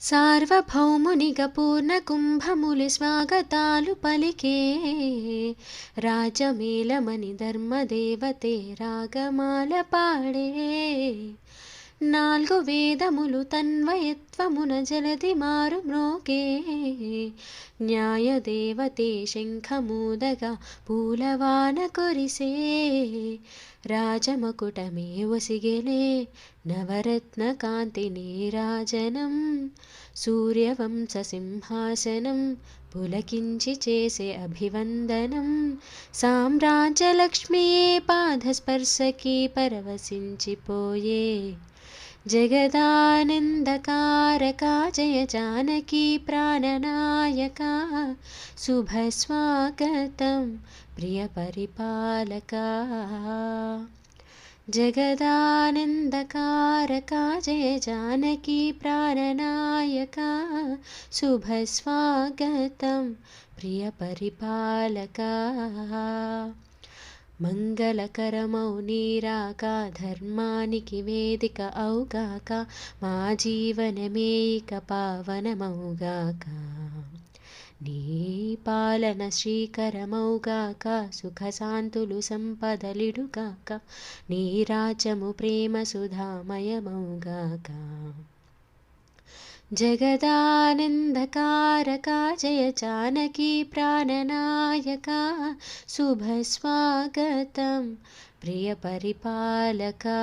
సార్వభౌమునిగ పూర్ణకుంభములి స్వాగతాలు పలికే రాజమేళమని ధర్మదేవతే రాగమాల పాడే నాలుగు వేదములు తన్వయత్వమున జలది మారు మ్రోగే న్యాయదేవతే శంఖమూదగా పూలవాన కురిసే రాజమకుటమే ఒసిగెలే నవరత్న కాంతి నీరాజనం సూర్యవంశ సింహాసనం పులకించి చేసే అభివందనం సామ్రాజ్యలక్ష్మియే పాదస్పర్శకి పరవశించిపోయే జగదానందకారకా జయ జానకి ప్రాణనాయకా శుభస్వాగతం ప్రియ పరిపాలకా జగదానందకారకా జయ జానకి ప్రాణనాయకా శుభస్వాగతం ప్రియ పరిపాలకా మంగళకరమౌ నీరాక ధర్మానికి వేదిక అవుగాక మా జీవనమే ఇక పావనమౌగాక నీ పాలన శ్రీకరమౌగాక సుఖశాంతులు సంపదలిడుగాక నీ రాజ్యము ప్రేమ సుధామయమౌగాక జగదానందకారకా జయ జానకి ప్రాణనాయకా శుభస్వాగతం ప్రియ పరిపాలకా।